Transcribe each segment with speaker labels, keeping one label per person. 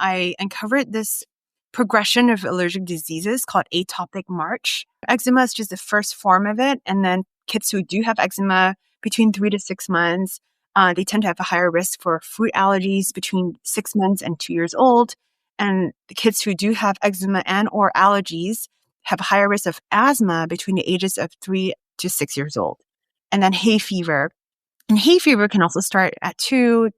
Speaker 1: I uncovered this progression of allergic diseases called atopic march. Eczema is just the first form of it. And then kids who do have eczema between 3 to 6 months, they tend to have a higher risk for food allergies between 6 months and 2 years old. And the kids who do have eczema and or allergies have a higher risk of asthma between the ages of 3 to 6 years old. And then hay fever. And hay fever can also start at 2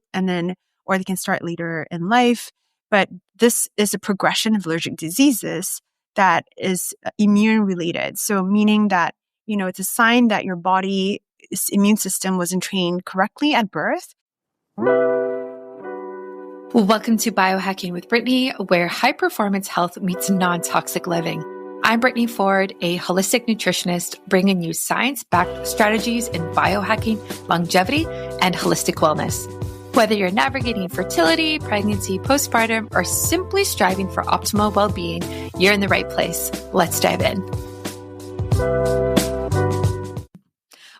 Speaker 1: or they can start later in life. But this is a progression of allergic diseases that is immune related. So meaning that, it's a sign that your body's immune system wasn't trained correctly at birth.
Speaker 2: Welcome to Biohacking with Brittany, where high performance health meets non-toxic living. I'm Brittany Ford, a holistic nutritionist, bringing you science-backed strategies in biohacking, longevity, and holistic wellness. Whether you're navigating fertility, pregnancy, postpartum, or simply striving for optimal well-being, you're in the right place. Let's dive in.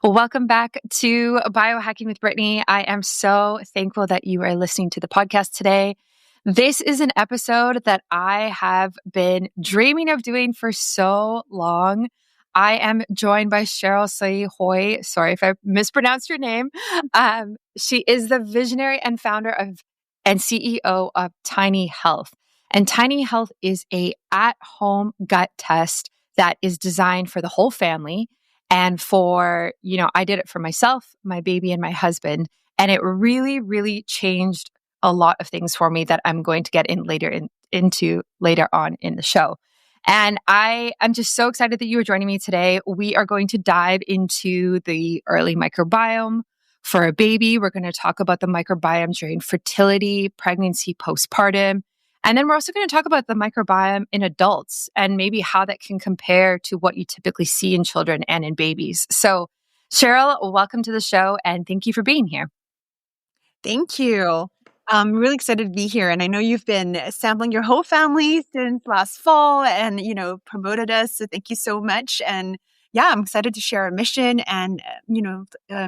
Speaker 2: Welcome back to Biohacking with Brittany. I am so thankful that you are listening to the podcast today. This is an episode that I have been dreaming of doing for so long. I am joined by Cheryl Sew Hoy. Sorry if I mispronounced your name. She is the visionary and founder of and CEO of Tiny Health. And Tiny Health is a at-home gut test that is designed for the whole family. And I did it for myself, my baby, and my husband. And it really, really changed a lot of things for me that I'm going to get into later on in the show. And I am just so excited that you are joining me today. We are going to dive into the early microbiome for a baby. We're going to talk about the microbiome during fertility, pregnancy, postpartum. And then we're also going to talk about the microbiome in adults and maybe how that can compare to what you typically see in children and in babies. So, Cheryl, welcome to the show and thank you for being here.
Speaker 1: Thank you. I'm really excited to be here. And I know you've been sampling your whole family since last fall and, promoted us. So thank you so much. And yeah, I'm excited to share our mission and,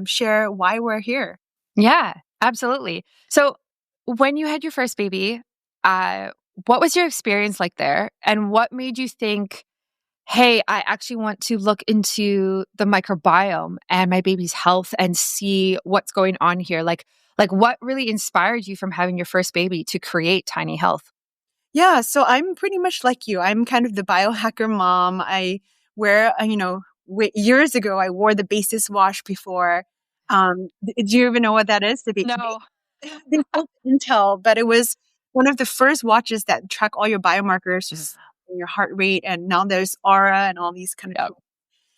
Speaker 1: share why we're here.
Speaker 2: Yeah, absolutely. So when you had your first baby, what was your experience like there? And what made you think, hey, I actually want to look into the microbiome and my baby's health and see what's going on here? Like what really inspired you from having your first baby to create Tiny Health?
Speaker 1: Yeah, so I'm pretty much like you. I'm kind of the biohacker mom. I wear, years ago, I wore the Basis wash before. Do you even know what that is?
Speaker 2: No.
Speaker 1: They called Intel, but it was one of the first watches that track all your biomarkers, just your heart rate, and now there's Aura and all these kind of.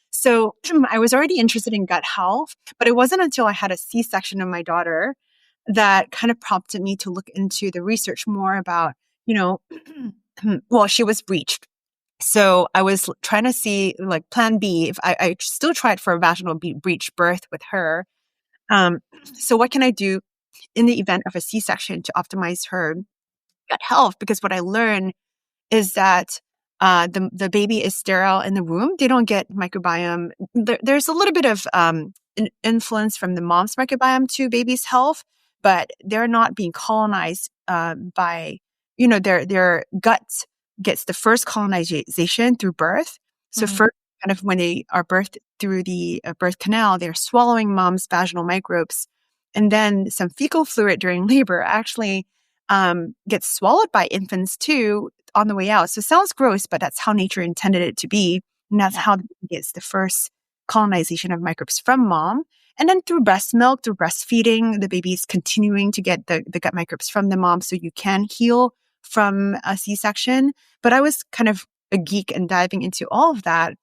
Speaker 1: So I was already interested in gut health, but it wasn't until I had a C-section of my daughter that kind of prompted me to look into the research more about, well, she was breached. So I was trying to see like plan B if I still tried for a vaginal breech birth with her. So what can I do in the event of a C-section to optimize her gut health? Because what I learned is that the baby is sterile in the womb. They don't get microbiome. There's a little bit of influence from the mom's microbiome to baby's health, but they're not being colonized by, their gut gets the first colonization through birth. So first, kind of when they are birthed through the birth canal, they're swallowing mom's vaginal microbes. And then some fecal fluid during labor actually gets swallowed by infants too on the way out. So it sounds gross, but that's how nature intended it to be. And that's how it gets the first colonization of microbes from mom. And then through breast milk, through breastfeeding, the baby is continuing to get the gut microbes from the mom so you can heal from a C-section. But I was kind of a geek and diving into all of that.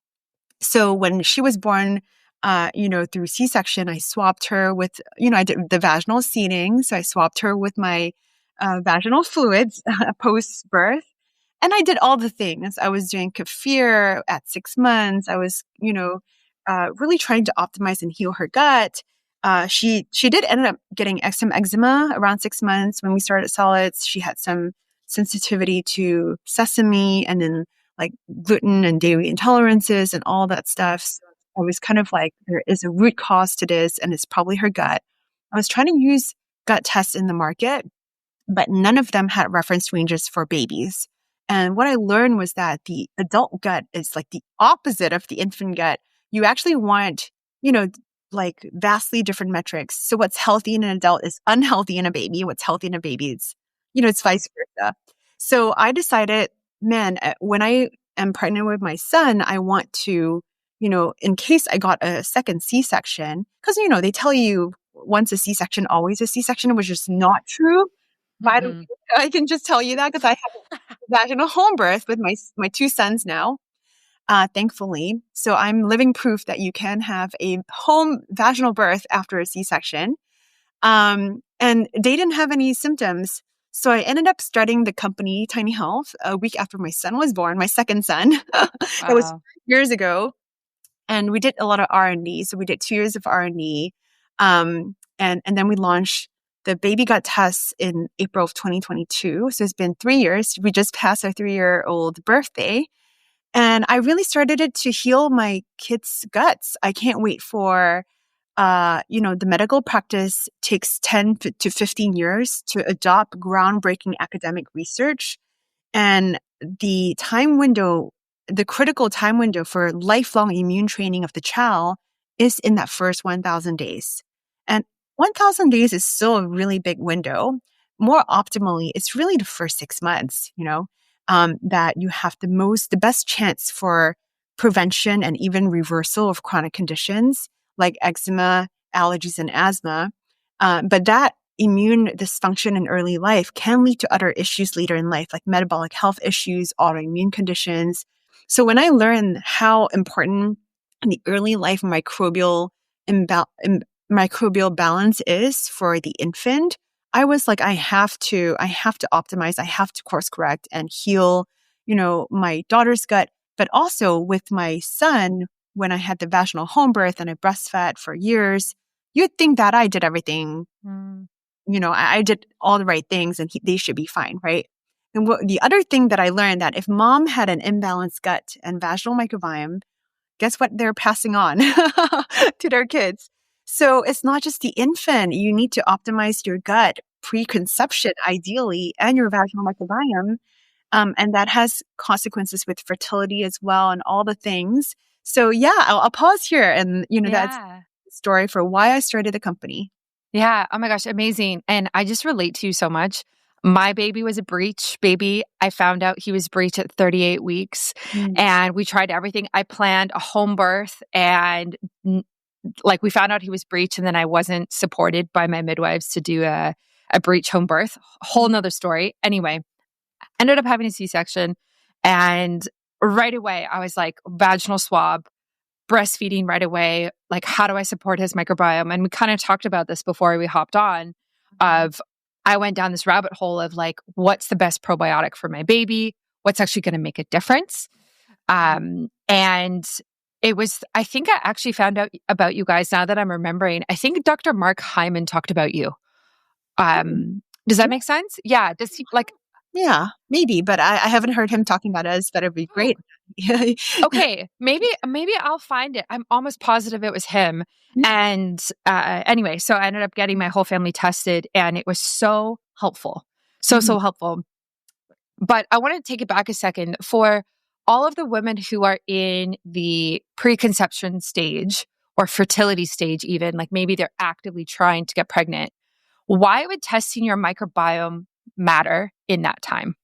Speaker 1: So when she was born, through C-section, I swapped her with, I did the vaginal seeding. So I swapped her with my vaginal fluids post-birth. And I did all the things. I was doing kefir at 6 months. I was, really trying to optimize and heal her gut. She did end up getting eczema around 6 months when we started solids. She had some sensitivity to sesame and then like gluten and dairy intolerances and all that stuff. So I was kind of like, there is a root cause to this and it's probably her gut. I was trying to use gut tests in the market but none of them had reference ranges for babies. And what I learned was that the adult gut is like the opposite of the infant gut. You actually want, like vastly different metrics. So what's healthy in an adult is unhealthy in a baby. What's healthy in a baby is, it's vice versa. So I decided, man, when I am pregnant with my son, I want to, in case I got a second C-section, because, they tell you once a C-section, always a C-section, which is not true. By the way, I can just tell you that because I have a vaginal home birth with my two sons now, thankfully. So I'm living proof that you can have a home vaginal birth after a C-section. And they didn't have any symptoms. So I ended up starting the company Tiny Health a week after my son was born, my second son. That was years ago. And we did a lot of R&D. So we did 2 years of R&D. And then we launched the baby gut tests in April of 2022. So it's been 3 years. We just passed our 3-year-old birthday. And I really started it to heal my kids' guts. I can't wait for, the medical practice takes 10 to 15 years to adopt groundbreaking academic research. And the critical time window for lifelong immune training of the child is in that first 1,000 days. And 1,000 days is still a really big window. More optimally, it's really the first 6 months, that you have the best chance for prevention and even reversal of chronic conditions like eczema, allergies, and asthma. But that immune dysfunction in early life can lead to other issues later in life, like metabolic health issues, autoimmune conditions. So when I learned how important the early life microbial balance is for the infant, I was like, I have to optimize, I have to course correct and heal, my daughter's gut, but also with my son, when I had the vaginal home birth and I breastfed for years, you'd think that I did everything, I did all the right things and they should be fine, right? And the other thing that I learned that if mom had an imbalanced gut and vaginal microbiome, guess what they're passing on to their kids? So it's not just the infant. You need to optimize your gut preconception, ideally, and your vaginal microbiome. And that has consequences with fertility as well and all the things. So yeah, I'll pause here. And, that's the story for why I started the company.
Speaker 2: Yeah. Oh my gosh. Amazing. And I just relate to you so much. My baby was a breech baby. I found out he was breech at 38 weeks and we tried everything. I planned a home birth and we found out he was breech and then I wasn't supported by my midwives to do a breech home birth. Whole nother story. Anyway, ended up having a C-section and right away I was like vaginal swab, breastfeeding right away. Like, how do I support his microbiome? And we kind of talked about this before we hopped on I went down this rabbit hole of like, what's the best probiotic for my baby? What's actually going to make a difference? And it was, I think I actually found out about you guys now that I'm remembering. I think Dr. Mark Hyman talked about you. Does that make sense? Yeah. Does he like?
Speaker 1: Yeah, maybe, but I haven't heard him talking about us, but it'd be great.
Speaker 2: Okay. Maybe I'll find it. I'm almost positive it was him. And anyway, so I ended up getting my whole family tested and it was so helpful. So helpful. But I want to take it back a second for all of the women who are in the preconception stage or fertility stage, even like maybe they're actively trying to get pregnant. Why would testing your microbiome matter in that time?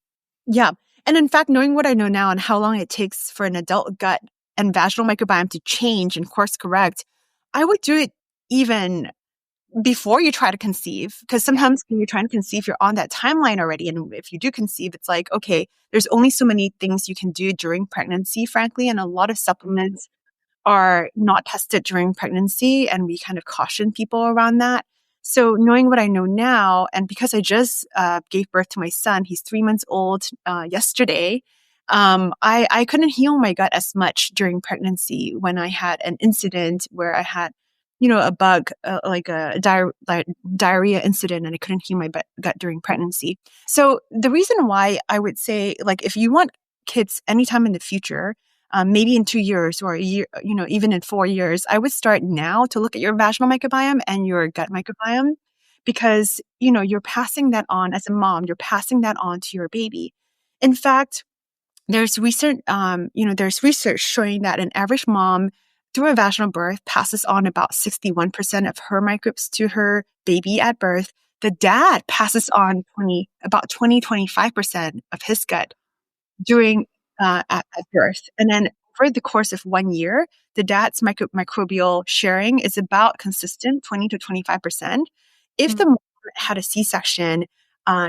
Speaker 1: Yeah. And in fact, knowing what I know now and how long it takes for an adult gut and vaginal microbiome to change and course correct, I would do it even before you try to conceive. Because sometimes when you're trying to conceive, you're on that timeline already. And if you do conceive, it's like, okay, there's only so many things you can do during pregnancy, frankly. And a lot of supplements are not tested during pregnancy. And we kind of caution people around that. So knowing what I know now, and because I just gave birth to my son, he's 3 months old yesterday, I couldn't heal my gut as much during pregnancy when I had an incident where I had, a bug, like a diarrhea incident, and I couldn't heal my gut during pregnancy. So the reason why I would say, like, if you want kids anytime in the future, maybe in 2 years or a year, even in 4 years, I would start now to look at your vaginal microbiome and your gut microbiome, because, you're passing that on as a mom, you're passing that on to your baby. In fact, there's there's research showing that an average mom through a vaginal birth passes on about 61% of her microbes to her baby at birth. The dad passes on about 25% of his gut during at birth. And then over the course of 1 year, the dad's microbial sharing is about consistent, 20 to 25%. If the mom had a C-section,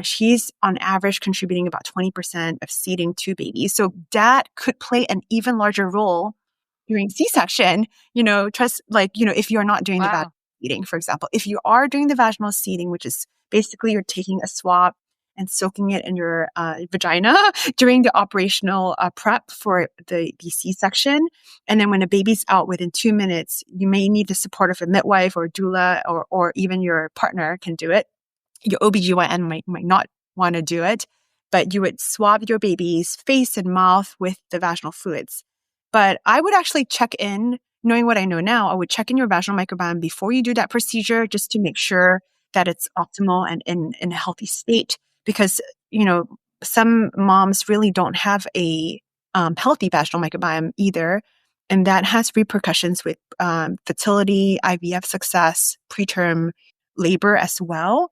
Speaker 1: she's on average contributing about 20% of seeding to babies. So dad could play an even larger role during C-section, if you're not doing the vaginal seeding, for example. If you are doing the vaginal seeding, which is basically you're taking a swab and soaking it in your vagina during the operational prep for the C-section. And then when a baby's out within 2 minutes, you may need the support of a midwife or doula, or even your partner can do it. Your OBGYN might not want to do it, but you would swab your baby's face and mouth with the vaginal fluids. But I would actually check in, knowing what I know now, I would check in your vaginal microbiome before you do that procedure just to make sure that it's optimal and in a healthy state. Because, some moms really don't have a healthy vaginal microbiome either. And that has repercussions with fertility, IVF success, preterm labor as well.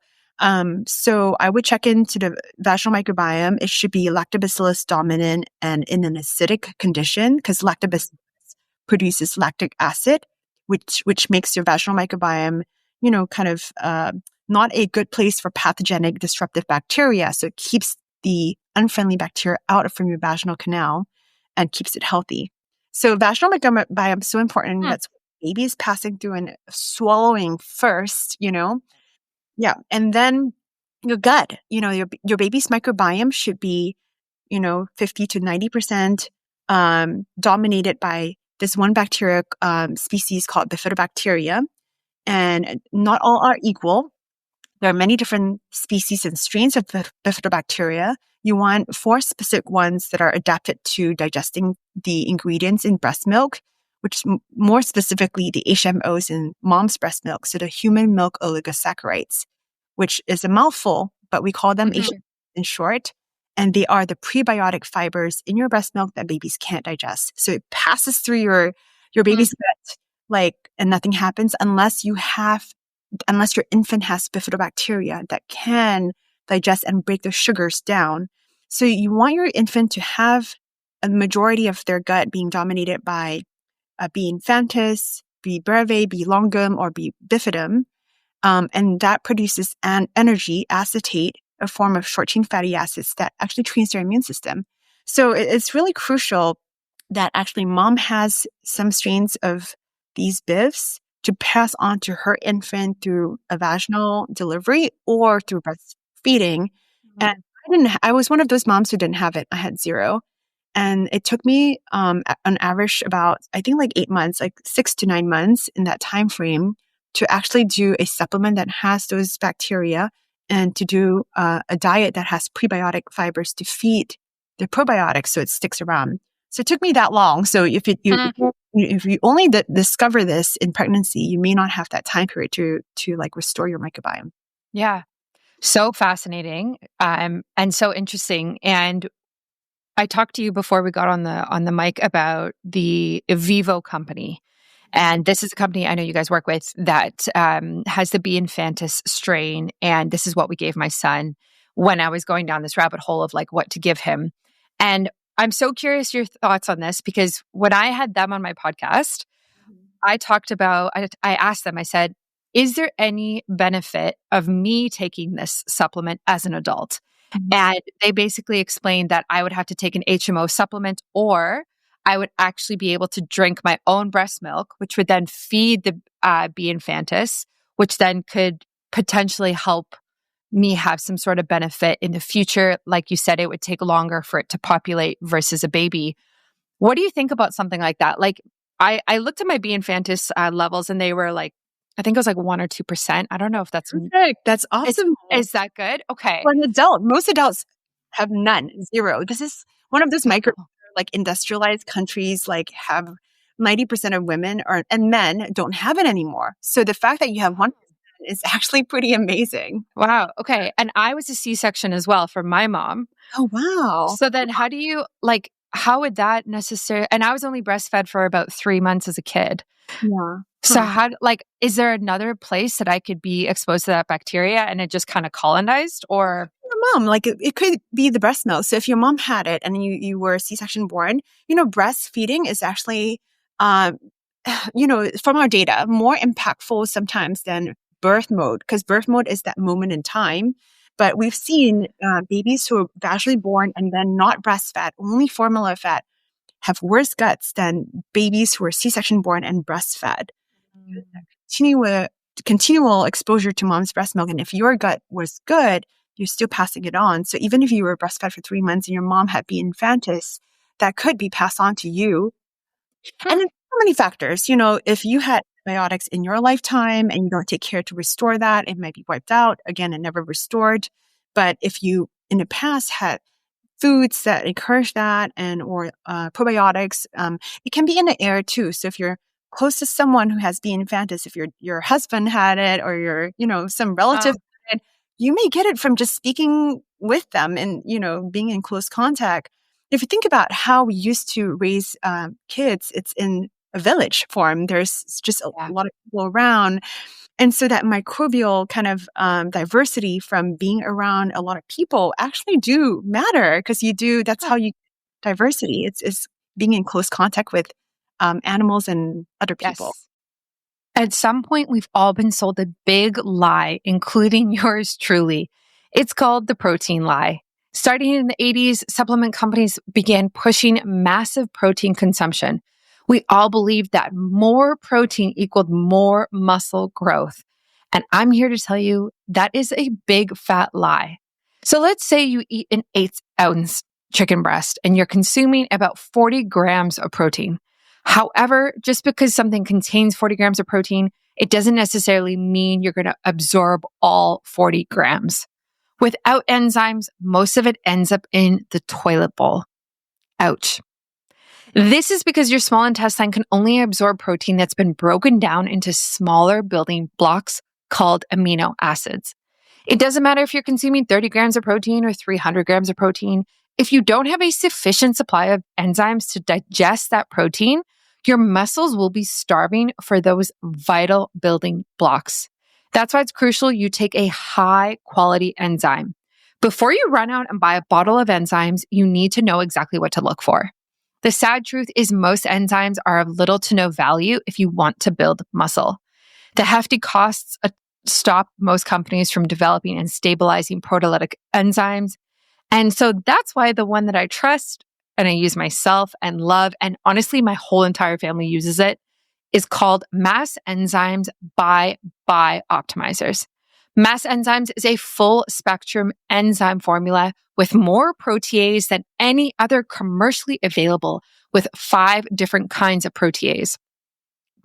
Speaker 1: So I would check into the vaginal microbiome. It should be lactobacillus dominant and in an acidic condition, because lactobacillus produces lactic acid, which makes your vaginal microbiome, not a good place for pathogenic disruptive bacteria. So it keeps the unfriendly bacteria out from your vaginal canal and keeps it healthy. So vaginal microbiome is so important. That's what baby is passing through and swallowing first, Yeah. And then your gut, your baby's microbiome should be, 50 to 90% dominated by this one bacteria species called bifidobacteria. And not all are equal. There are many different species and strains of bifidobacteria. You want 4 specific ones that are adapted to digesting the ingredients in breast milk, which more specifically the HMOs in mom's breast milk, so the human milk oligosaccharides, which is a mouthful, but we call them HMOs in short. And they are the prebiotic fibers in your breast milk that babies can't digest. So it passes through your baby's gut, and nothing happens unless your infant has bifidobacteria that can digest and break the sugars down. So you want your infant to have a majority of their gut being dominated by B. infantis, B. breve, B. longum, or B. bifidum. And that produces an energy, acetate, a form of short-chain fatty acids that actually trains their immune system. So it's really crucial that actually mom has some strains of these BIFs to pass on to her infant through a vaginal delivery or through breastfeeding. And I was one of those moms who didn't have it. I had 0. And it took me on average about, I think 8 months, 6 to 9 months in that time frame to actually do a supplement that has those bacteria and to do a diet that has prebiotic fibers to feed the probiotics so it sticks around. So it took me that long. So if you only discover this in pregnancy, you may not have that time period to restore your microbiome.
Speaker 2: Yeah. So fascinating. And so interesting. And I talked to you before we got on the mic about the Evivo company. And this is a company I know you guys work with that has the B. infantis strain. And this is what we gave my son when I was going down this rabbit hole of what to give him. And I'm so curious your thoughts on this, because when I had them on my podcast, I asked them, I said, is there any benefit of me taking this supplement as an adult? And they basically explained that I would have to take an HMO supplement, or I would actually be able to drink my own breast milk, which would then feed the B. infantis, which then could potentially help me have some sort of benefit in the future. Like you said, it would take longer for it to populate versus a baby. What do you think about something like that? I looked at my B. infantis levels and they were I think it was 1 or 2%. I don't know if that's
Speaker 1: perfect. That's awesome.
Speaker 2: Is that good? Okay.
Speaker 1: For an adult, most adults have none, 0. This is one of those industrialized countries have 90% of women and men don't have it anymore. So the fact that you have 1% is actually pretty amazing.
Speaker 2: Wow. Okay. And I was a C-section as well for my mom.
Speaker 1: Oh, wow.
Speaker 2: So then how do you how would that necessarily, and I was only breastfed for about 3 months as a kid.
Speaker 1: Yeah.
Speaker 2: So how, is there another place that I could be exposed to that bacteria and it just kind of colonized or?
Speaker 1: Your mom, it could be the breast milk. So if your mom had it and you were C-section born, breastfeeding is actually, from our data, more impactful sometimes than birth mode, because birth mode is that moment in time. But we've seen babies who are vaginally born and then not breastfed, only formula fed, have worse guts than babies who are C-section born and breastfed. Continual exposure to mom's breast milk, and if your gut was good, you're still passing it on. So even if you were breastfed for 3 months and your mom had infantis, that could be passed on to you. And there's so many factors. If you had probiotics in your lifetime and you don't take care to restore that, it might be wiped out again and never restored. But if you in the past had foods that encourage that or probiotics, it can be in the air too. So if you're close to someone who has infantis, if your husband had it or some relative had it, you may get it from just speaking with them and being in close contact. If you think about how we used to raise kids, it's in a village form. There's just a lot of people around. And so that microbial kind of diversity from being around a lot of people actually do matter, because that's how you diversity. It's being in close contact with animals and other people.
Speaker 2: Yes. At some point, we've all been sold a big lie, including yours truly. It's called the protein lie. Starting in the 80s, supplement companies began pushing massive protein consumption. We all believed that more protein equaled more muscle growth. And I'm here to tell you that is a big fat lie. So let's say you eat an 8-ounce chicken breast and you're consuming about 40 grams of protein. However, just because something contains 40 grams of protein, it doesn't necessarily mean you're going to absorb all 40 grams. Without enzymes, most of it ends up in the toilet bowl. Ouch. This is because your small intestine can only absorb protein that's been broken down into smaller building blocks called amino acids. It doesn't matter if you're consuming 30 grams of protein or 300 grams of protein. If you don't have a sufficient supply of enzymes to digest that protein, your muscles will be starving for those vital building blocks. That's why it's crucial you take a high quality enzyme. Before you run out and buy a bottle of enzymes, you need to know exactly what to look for. The sad truth is most enzymes are of little to no value if you want to build muscle. The hefty costs stop most companies from developing and stabilizing proteolytic enzymes. And so that's why the one that I trust and I use myself and love, and honestly, my whole entire family uses it, is called Mass Enzymes by Bioptimizers. Mass Enzymes is a full spectrum enzyme formula with more protease than any other commercially available, with 5 different kinds of protease.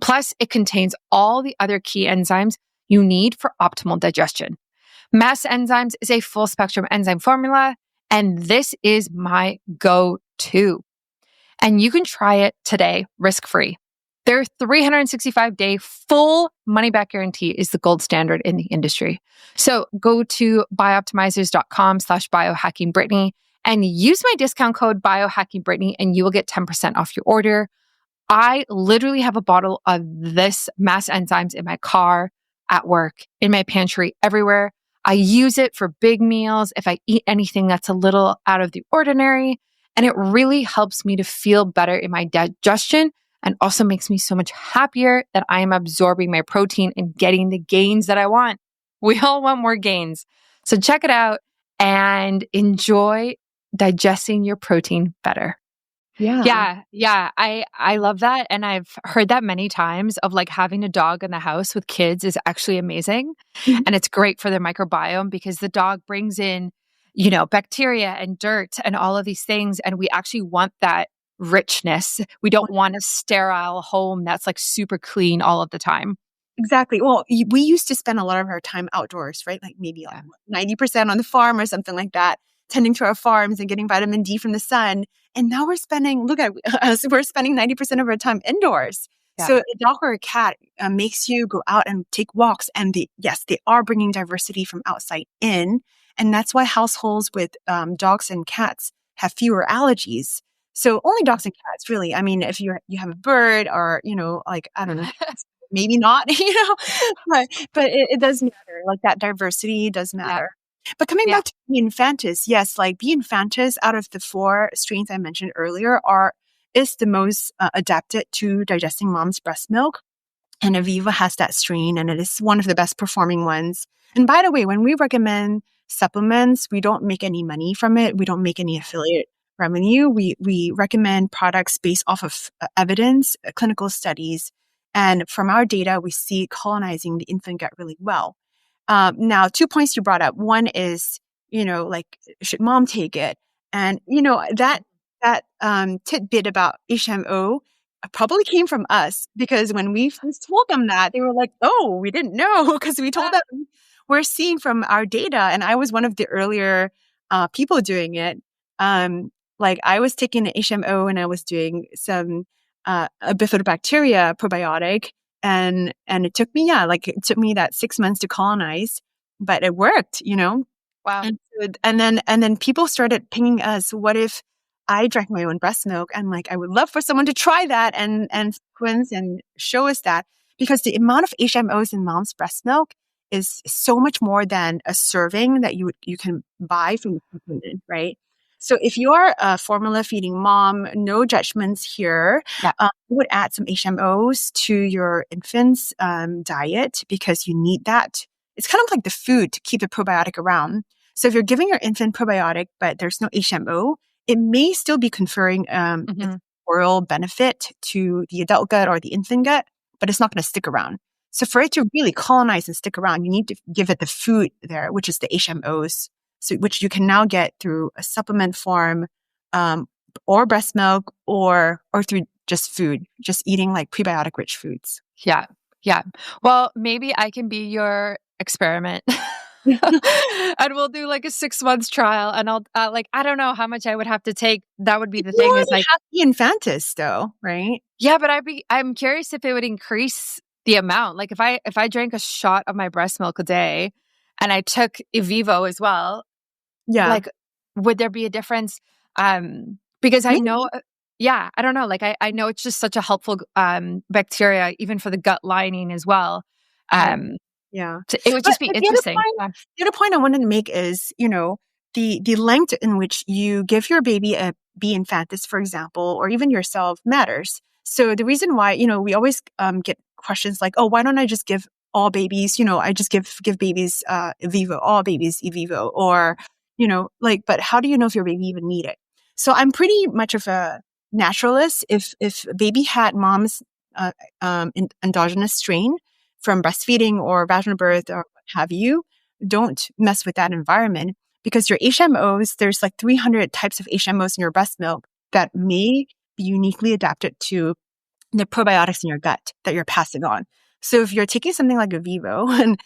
Speaker 2: Plus, it contains all the other key enzymes you need for optimal digestion. Mass Enzymes is a full spectrum enzyme formula, and this is my go-to. And you can try it today, risk-free. Their 365-day full money-back guarantee is the gold standard in the industry. So go to bioptimizers.com/biohackingbrittaney and use my discount code biohackingbrittaney and you will get 10% off your order. I literally have a bottle of this Mass Enzymes in my car, at work, in my pantry, everywhere. I use it for big meals if I eat anything that's a little out of the ordinary. And it really helps me to feel better in my digestion and also makes me so much happier that I am absorbing my protein and getting the gains that I want. We all want more gains. So check it out and enjoy digesting your protein better. Yeah. I love that. And I've heard that many times of having a dog in the house with kids is actually amazing.
Speaker 1: Mhm.
Speaker 2: And it's great for their microbiome because the dog brings in, bacteria and dirt and all of these things. And we actually want that richness. We don't want a sterile home that's super clean all of the time.
Speaker 1: Exactly. Well, we used to spend a lot of our time outdoors, right? Maybe 90% on the farm or something like that, tending to our farms and getting vitamin D from the sun. And now look at us, we're spending 90% of our time indoors.
Speaker 2: Yeah.
Speaker 1: So a dog or a cat makes you go out and take walks. And yes, they are bringing diversity from outside in. And that's why households with dogs and cats have fewer allergies. So only dogs and cats, really. I mean, if you have a bird or, like, I don't know, maybe not, but it does matter. Like that diversity does matter. But coming
Speaker 2: Yeah.
Speaker 1: back to B. infantis, yes, like B. infantis out of the 4 strains I mentioned earlier is the most adapted to digesting mom's breast milk. And Evivo has that strain, and it is one of the best performing ones. And by the way, when we recommend supplements, we don't make any money from it. We don't make any affiliate revenue. We recommend products based off of evidence, clinical studies. And from our data, we see colonizing the infant gut really well. Now, 2 points you brought up. One is, like, should mom take it? And, that tidbit about HMO probably came from us, because when we first told them that, they were like, oh, we didn't know, because we told them we're seeing from our data. And I was one of the earlier people doing it. Like I was taking an HMO and I was doing some a bifidobacteria probiotic. And it took me, that 6 months to colonize, but it worked,
Speaker 2: Wow.
Speaker 1: And then people started pinging us, what if I drank my own breast milk? And like, I would love for someone to try that and sequence and show us that, because the amount of HMOs in mom's breast milk is so much more than a serving that you can buy from the supplement, right? So if you are a formula feeding mom, no judgments here.
Speaker 2: Yeah.
Speaker 1: You would add some HMOs to your infant's diet, because you need that. It's kind of like the food to keep the probiotic around. So if you're giving your infant probiotic, but there's no HMO, it may still be conferring oral benefit to the adult gut or the infant gut, but it's not going to stick around. So for it to really colonize and stick around, you need to give it the food there, which is the HMOs, so which you can now get through a supplement form, or breast milk, or through just food, just eating like prebiotic rich foods.
Speaker 2: Yeah. Yeah. Well, maybe I can be your experiment. And we'll do like a 6 months trial, and I'll I don't know how much I would have to take. That would be the
Speaker 1: You
Speaker 2: thing, is
Speaker 1: already
Speaker 2: like,
Speaker 1: have the infantis though, right?
Speaker 2: yeah, but I'm curious if it would increase the amount. Like if I drank a shot of my breast milk a day and I took Evivo as well,
Speaker 1: Yeah.
Speaker 2: like, would there be a difference? Because I
Speaker 1: Maybe.
Speaker 2: know, yeah, I don't know. Like I know it's just such a helpful bacteria, even for the gut lining as well.
Speaker 1: Yeah.
Speaker 2: So it would just be
Speaker 1: But
Speaker 2: interesting.
Speaker 1: the other point I wanted to make is, the length in which you give your baby a B. infantis, for example, or even yourself, matters. So the reason why, we always get questions like, oh, why don't I just give all babies, I just give babies Evivo, all babies Evivo, or, but how do you know if your baby even need it? So I'm pretty much of a naturalist. If a baby had mom's endogenous strain from breastfeeding or vaginal birth or what have you, don't mess with that environment, because your HMOs, there's like 300 types of HMOs in your breast milk that may be uniquely adapted to the probiotics in your gut that you're passing on. So if you're taking something like Evivo, and,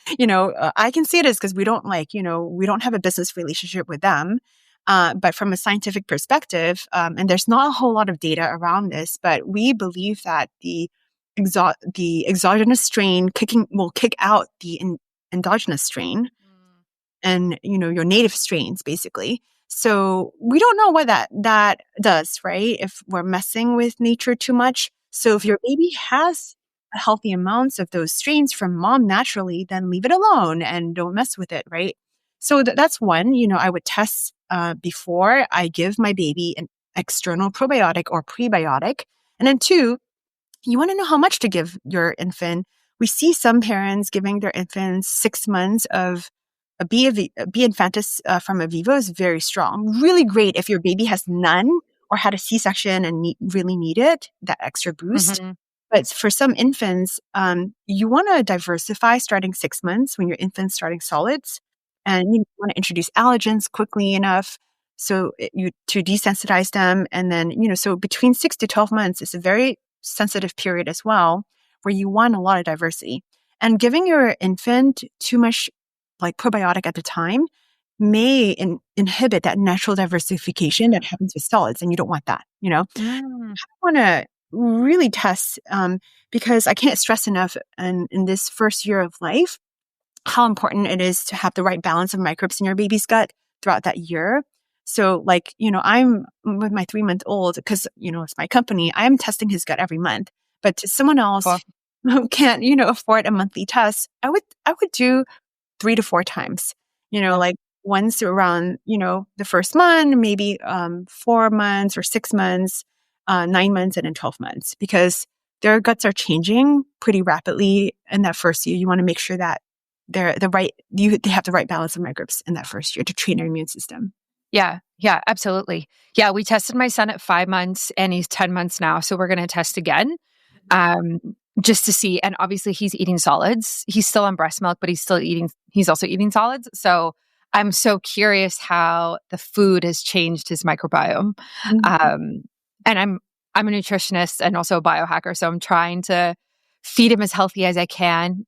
Speaker 1: I can say this because we don't we don't have a business relationship with them. But from a scientific perspective, and there's not a whole lot of data around this, but we believe that the exogenous strain will kick out the endogenous strain, and your native strains, basically. So we don't know what that does, right? If we're messing with nature too much. So if your baby has healthy amounts of those strains from mom naturally, then leave it alone and don't mess with it, right? So that's one. I would test before I give my baby an external probiotic or prebiotic. And then 2, you want to know how much to give your infant. We see some parents giving their infants 6 months of a B infantis from Evivo is very strong. Really great if your baby has none or had a C-section and really need it, that extra boost.
Speaker 2: Mm-hmm.
Speaker 1: But for some infants, you want to diversify starting 6 months when your infant's starting solids. And you want to introduce allergens quickly enough to desensitize them. And then, so between 6 to 12 months is a very sensitive period as well, where you want a lot of diversity. And giving your infant too much like probiotic at the time may inhibit that natural diversification that happens with solids, and you don't want that. You want to really test, because I can't stress enough in this first year of life, how important it is to have the right balance of microbes in your baby's gut throughout that year. So like, I'm with my 3-month-old because, it's my company. I'm testing his gut every month, but to someone else
Speaker 2: Cool.
Speaker 1: who can't, afford a monthly test, I would do 3 to 4 times,
Speaker 2: Yeah.
Speaker 1: like once around, the first month, maybe 4 months or 6 months, 9 months, and then 12 months, because their guts are changing pretty rapidly in that first year. You want to make sure that they have the right balance of microbes in that first year to train their immune system.
Speaker 2: Yeah. Yeah, absolutely. Yeah. We tested my son at 5 months and he's 10 months now. So we're going to test again. Um, just to see. And obviously he's eating solids. He's still on breast milk, but he's also eating solids. So I'm so curious how the food has changed his microbiome.
Speaker 1: Mhm.
Speaker 2: And I'm a nutritionist and also a biohacker. So I'm trying to feed him as healthy as I can,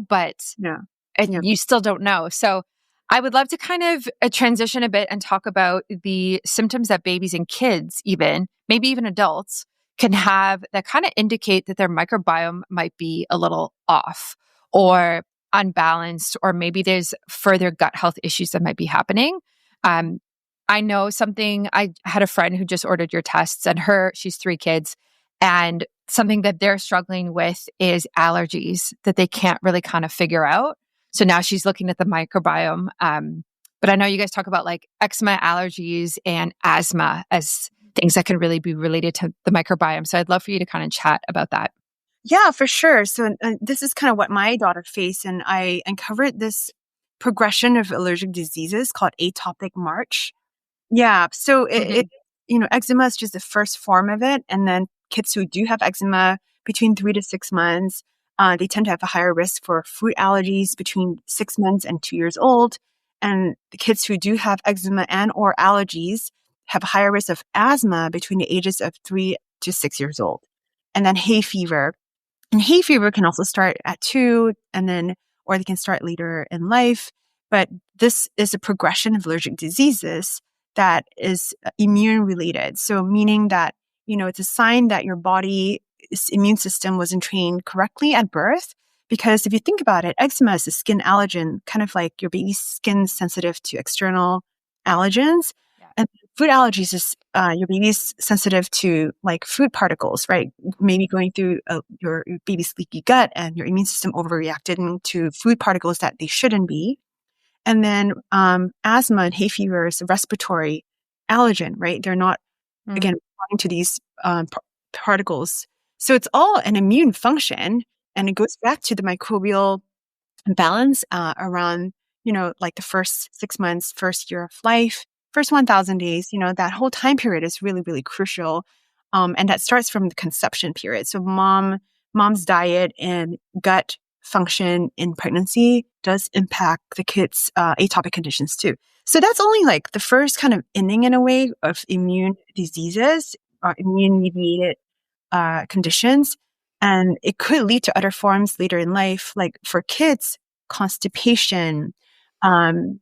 Speaker 2: but
Speaker 1: Yeah. Yeah.
Speaker 2: you still don't know. So I would love to kind of transition a bit and talk about the symptoms that babies and kids, even maybe even adults, can have that kind of indicate that their microbiome might be a little off or unbalanced, or maybe there's further gut health issues that might be happening. Um, I know something, I had a friend who just ordered your tests, and she's 3 kids, and something that they're struggling with is allergies that they can't really kind of figure out. So now she's looking at the microbiome. But I know you guys talk about like eczema, allergies, and asthma as things that can really be related to the microbiome. So I'd love for you to kind of chat about that.
Speaker 1: Yeah, for sure. So this is kind of what my daughter faced, and I uncovered this progression of allergic diseases called atopic March. Yeah. So
Speaker 2: Hmm.
Speaker 1: eczema is just the first form of it. And then kids who do have eczema between 3 to 6 months, they tend to have a higher risk for food allergies between 6 months and 2 years old. And the kids who do have eczema and or allergies have a higher risk of asthma between the ages of 3 to 6 years old. And then hay fever. And hay fever can also start at 2, or they can start later in life. But this is a progression of allergic diseases that is immune related. So meaning that, it's a sign that your body's immune system wasn't trained correctly at birth. Because if you think about it, eczema is a skin allergen, kind of like your baby's skin sensitive to external allergens.
Speaker 2: Yeah.
Speaker 1: And food allergies is your baby's sensitive to like food particles, right? Maybe going through your baby's leaky gut and your immune system overreacted to food particles that they shouldn't be. And then asthma and hay fever is a respiratory allergen, right? They're not,
Speaker 2: Mm.
Speaker 1: again, responding to these particles. So it's all an immune function. And it goes back to the microbial balance around, like the first 6 months, first year of life, first 1,000 days, that whole time period is really, really crucial. And that starts from the conception period. So mom's diet and gut function in pregnancy does impact the kids' atopic conditions too. So that's only like the first kind of inning in a way of immune diseases or immune mediated conditions. And it could lead to other forms later in life, like for kids, constipation,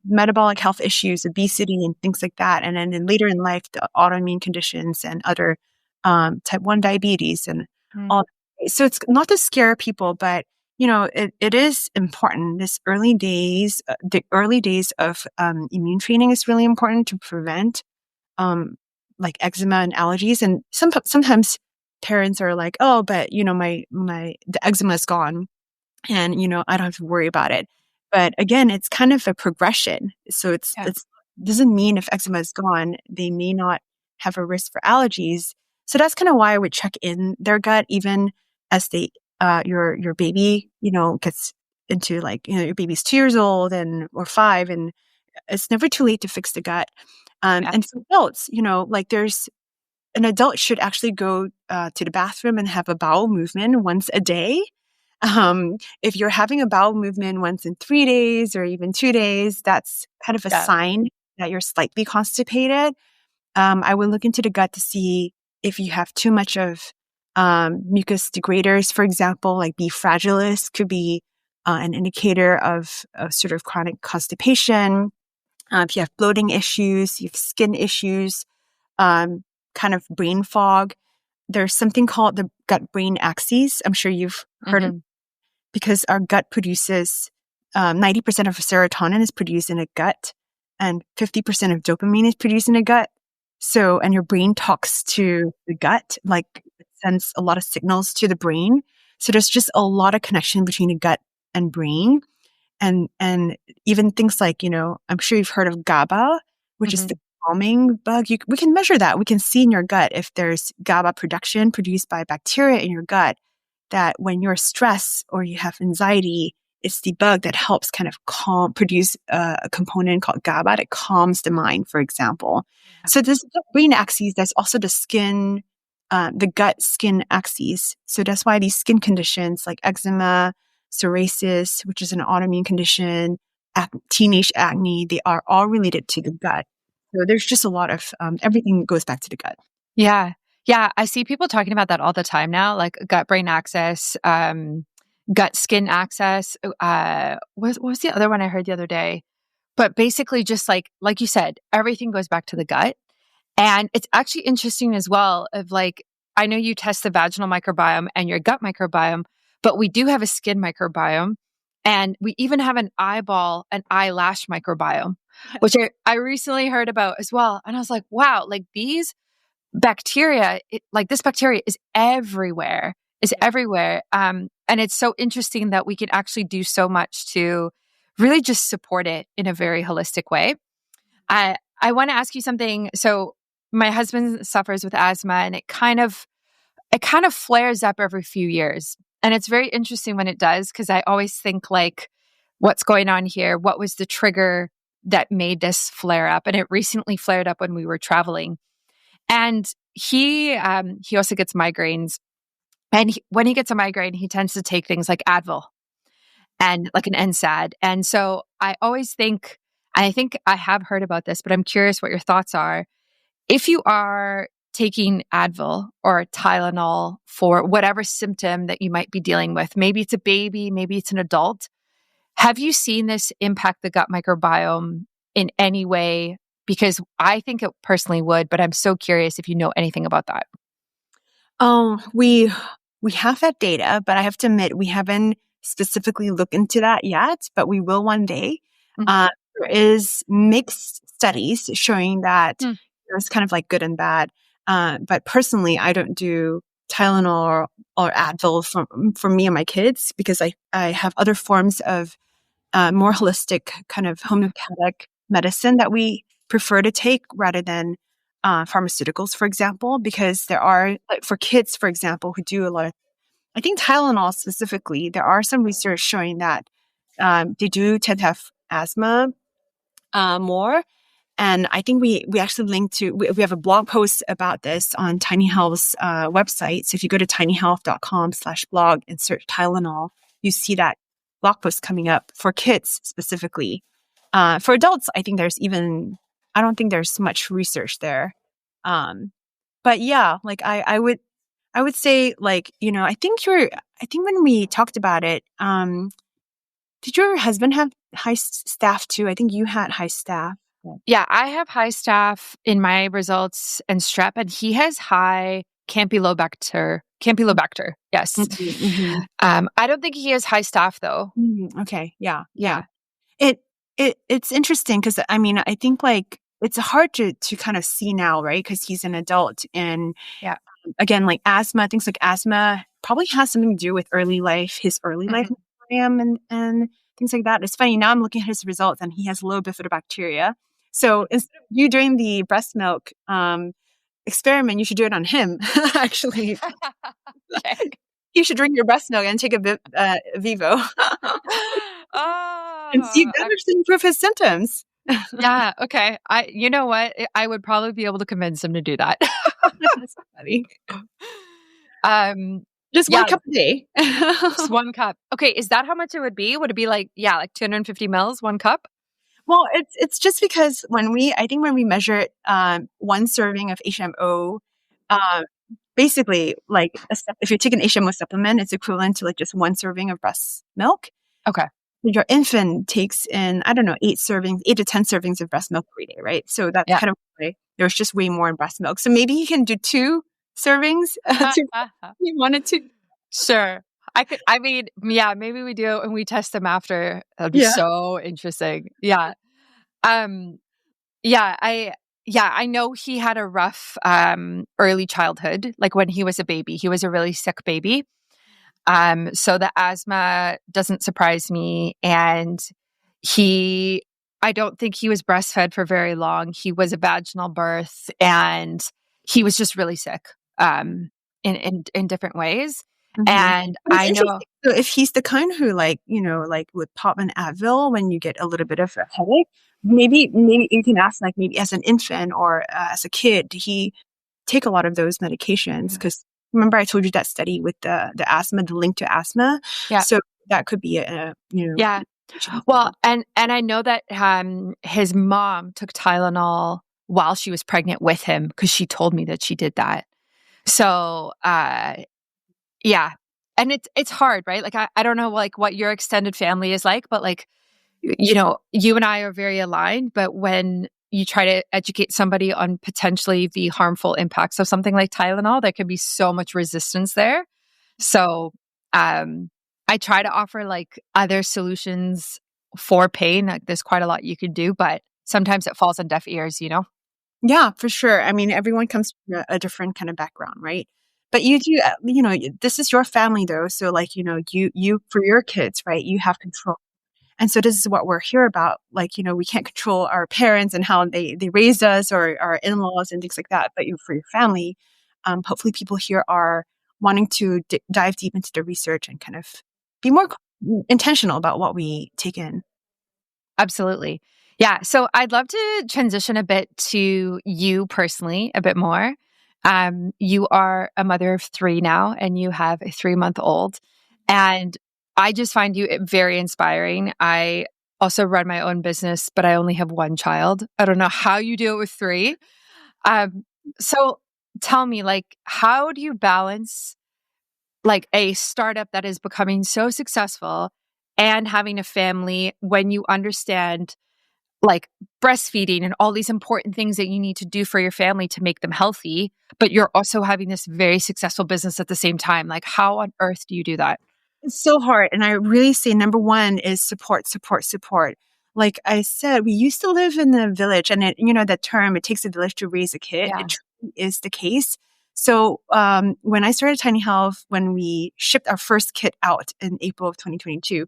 Speaker 1: metabolic health issues, obesity, and things like that. And then later in life, the autoimmune conditions and other type 1 diabetes and
Speaker 2: Mm.
Speaker 1: all. So it's not to scare people, but it is important. The early days of immune training is really important to prevent like eczema and allergies. And sometimes parents are like, oh, but the eczema is gone and, I don't have to worry about it. But again, it's kind of a progression. So
Speaker 2: Yeah.
Speaker 1: it's doesn't mean if eczema is gone, they may not have a risk for allergies. So that's kind of why I would check in their gut, even as your baby, gets into like, your baby's 2 years old or 5, and it's never too late to fix the gut.
Speaker 2: Yeah.
Speaker 1: And for adults, like an adult should actually go to the bathroom and have a bowel movement once a day. If you're having a bowel movement once in 3 days or even 2 days, that's kind of a
Speaker 2: Yeah.
Speaker 1: sign that you're slightly constipated. I would look into the gut to see if you have too much of mucus degraders, for example, like B. fragilis could be an indicator of sort of chronic constipation. If you have bloating issues, you have skin issues, kind of brain fog. there's something called the gut-brain axis. I'm sure you've heard of, because our gut produces 90% of serotonin is produced in a gut, and 50% of dopamine is produced in a gut. So, and your brain talks to the gut, like it sends a lot of signals to the brain. So there's just a lot of connection between the gut and brain. And even things like, I'm sure you've heard of GABA, which is the calming bug. We can measure that. We can see in your gut if there's GABA production produced by bacteria in your gut, that when you're stressed or you have anxiety, it's the bug that helps kind of produce a component called GABA that calms the mind, for example. So this brain axis, there's also the gut skin axis. So that's why these skin conditions like eczema, psoriasis, which is an autoimmune condition, teenage acne, they are all related to the gut. So there's just a lot of everything goes back to the gut.
Speaker 2: Yeah. Yeah. I see people talking about that all the time now, like gut brain axis, gut skin axis. What was the other one I heard the other day? But basically just like you said, everything goes back to the gut. And it's actually interesting as well of like, I know you test the vaginal microbiome and your gut microbiome, but we do have a skin microbiome, and we even have an eyelash microbiome, which I recently heard about as well. And I was like, wow, like these bacteria, this bacteria is everywhere, and it's so interesting that we can actually do so much to really just support it in a very holistic way. I want to ask you something. So my husband suffers with asthma, and it kind of flares up every few years. And it's very interesting when it does, because I always think like, what's going on here? What was the trigger that made this flare up? And it recently flared up when we were traveling. And he also gets migraines. And when he gets a migraine, he tends to take things like Advil and like an NSAID. And so I always think, and I think I have heard about this, but I'm curious what your thoughts are. If you are taking Advil or Tylenol for whatever symptom that you might be dealing with, maybe it's a baby, maybe it's an adult, have you seen this impact the gut microbiome in any way? Because I think it personally would, but I'm so curious if you know anything about that.
Speaker 1: We have that data, but I have to admit we haven't specifically looked into that yet, but we will one day. There is mixed studies showing that there's kind of like good and bad. But personally, I don't do Tylenol or Advil for me and my kids, because I have other forms of more holistic kind of homeopathic medicine that we prefer to take rather than pharmaceuticals, for example, because there are, like for kids, for example, who do a lot of, I think Tylenol specifically, there are some research showing that they do tend to have asthma more. And I think we actually link to, we have a blog post about this on Tiny Health's website. So if you go to tinyhealth.com/blog and search Tylenol, you see that blog post coming up for kids specifically. For adults, I don't think there's much research there. But yeah, like I would say, like, I think when we talked about it, did your husband have high staph too? I think you had high staph.
Speaker 2: Yeah, I have high staph in my results and strep, and he has high Campylobacter. Yes. I don't think he has high staph though.
Speaker 1: Okay. Yeah. It's interesting because I think like it's hard to kind of see now, right? Because he's an adult, and again, like things like asthma probably has something to do with his early life microbiome and things like that. It's funny, now I'm looking at his results and he has low bifidobacteria. So instead of you doing the breast milk experiment, you should do it on him. Actually, you should drink your breast milk and take a bit Evivo, and see if that actually improve his symptoms.
Speaker 2: Yeah. Okay. You know what? I would probably be able to convince him to do that.
Speaker 1: That's funny. Just 1 cup a day.
Speaker 2: Just 1 cup. Okay. Is that how much it would be? Would it be like 250 mils, 1 cup?
Speaker 1: Well, it's just because when we measure it, 1 serving of HMO, basically like if you take an HMO supplement, it's equivalent to like just 1 serving of breast milk.
Speaker 2: Okay.
Speaker 1: Your infant takes in, 8 to 10 servings of breast milk every day, right? So that's kind of why there's just way more in breast milk. So maybe you can do 2 servings to you wanted to.
Speaker 2: Sure. Maybe we do and we test them after. That'd be
Speaker 1: Yeah.
Speaker 2: so interesting. Yeah. Um, yeah, I know he had a rough early childhood. Like when he was a baby, he was a really sick baby. So the asthma doesn't surprise me. And he, I don't think he was breastfed for very long. He was a vaginal birth and he was just really sick, in different ways.
Speaker 1: Mhm.
Speaker 2: And
Speaker 1: But it's
Speaker 2: I know,
Speaker 1: interesting. So if he's the kind who like, like would pop an Advil when you get a little bit of a headache, maybe you can ask like maybe as an infant or as a kid, did he take a lot of those medications? Because remember I told you that study with the asthma, the link to asthma.
Speaker 2: yeah,
Speaker 1: So that could be a
Speaker 2: yeah.
Speaker 1: indication as
Speaker 2: Well,
Speaker 1: well.
Speaker 2: and I know that his mom took Tylenol while she was pregnant with him because she told me that she did that. So, yeah. And it's hard, right? Like I don't know like what your extended family is like, but like you and I are very aligned, but when you try to educate somebody on potentially the harmful impacts of something like Tylenol, there can be so much resistance there. So, I try to offer like other solutions for pain. Like there's quite a lot you can do, but sometimes it falls on deaf ears.
Speaker 1: Yeah, for sure. I mean, everyone comes from a different kind of background, right? But you do, this is your family though. So like, you for your kids, right? You have control. And so this is what we're here about. Like, we can't control our parents and how they raised us or our in-laws and things like that. But for your family, hopefully people here are wanting to dive deep into the research and kind of be more intentional about what we take in.
Speaker 2: Absolutely. Yeah. So I'd love to transition a bit to you personally a bit more. You are a mother of three now, and you have a 3-month-old. And I just find you very inspiring. I also run my own business, but I only have one child. I don't know how you do it with three. Um, so tell me, like, how do you balance like a startup that is becoming so successful and having a family when you understand like breastfeeding and all these important things that you need to do for your family to make them healthy, but you're also having this very successful business at the same time? Like, how on earth do you do that?
Speaker 1: It's so hard. And I really say number one is support, support, support. Like I said, we used to live in the village and that term, it takes a village to raise a kid.
Speaker 2: Yeah.
Speaker 1: It truly is the case. So when I started Tiny Health, when we shipped our first kit out in April of 2022,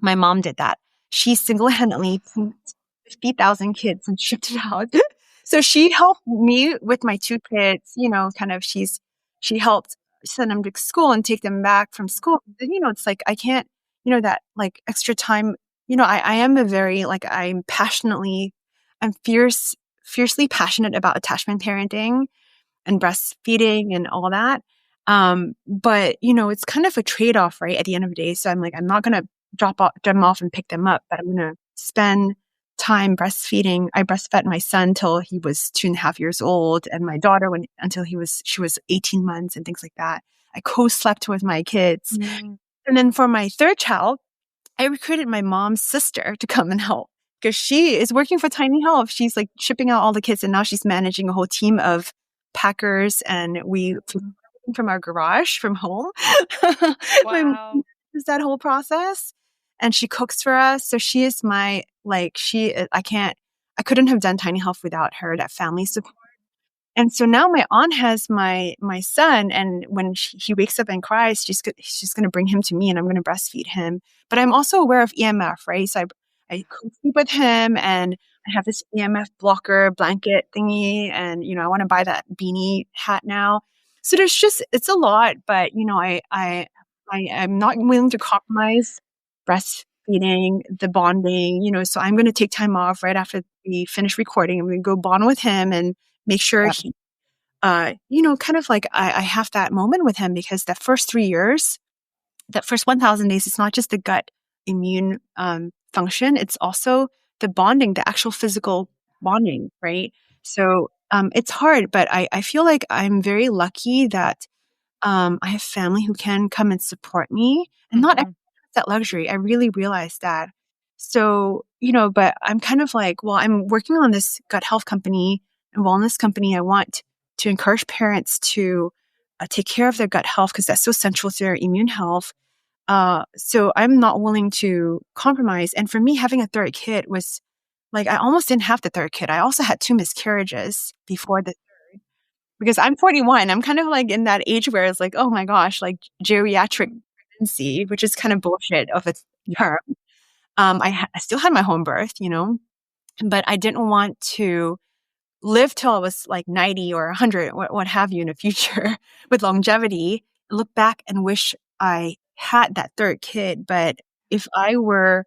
Speaker 1: my mom did that. She single-handedly picked 50,000 kids and shipped it out. So she helped me with my two kids, kind of she helped send them to school and take them back from school. And, it's like, I can't, that like extra time, I am a very, like, I'm fiercely passionate about attachment parenting and breastfeeding and all that. But it's kind of a trade-off, right? At the end of the day. So I'm like, I'm not going to drop them off and pick them up, but I'm going to spend time breastfeeding. I breastfed my son till he was 2.5 years old, and my daughter until she was 18 months and things like that. I co-slept with my kids.
Speaker 2: Mm.
Speaker 1: And then for my third child, I recruited my mom's sister to come and help because she is working for Tiny Health. She's like shipping out all the kids and now she's managing a whole team of packers and we from our garage from home. My mom
Speaker 2: Wow.
Speaker 1: does that whole process and she cooks for us. So she is my, like, I couldn't have done Tiny Health without her, that family support. And so now my aunt has my son, and when he wakes up and cries, she's going to bring him to me, and I'm going to breastfeed him. But I'm also aware of EMF, right? So I co-sleep with him, and I have this EMF blocker blanket thingy, and I want to buy that beanie hat now. So it's a lot, but I'm not willing to compromise breastfeeding, the bonding, so I'm going to take time off right after we finish recording. I'm going to go bond with him and make sure
Speaker 2: Yeah.
Speaker 1: he, kind of like I have that moment with him because that first 3 years, that first 1,000 days, it's not just the gut immune function, it's also the bonding, the actual physical bonding, right? So it's hard, but I feel like I'm very lucky that I have family who can come and support me, and not everyone
Speaker 2: Mhm.
Speaker 1: has that luxury. I really realized that. So, but I'm kind of like, well, I'm working on this gut health company and wellness company. I want to encourage parents to take care of their gut health because that's so central to their immune health. So I'm not willing to compromise. And for me, having a third kid was like, I almost didn't have the third kid. I also had 2 miscarriages before the third because I'm 41. I'm kind of like in that age where it's like, oh my gosh, like geriatric pregnancy, which is kind of bullshit of its term. I still had my home birth, but I didn't want to live till I was like 90 or 100, what have you in the future with longevity, look back and wish I had that third kid. But if I were,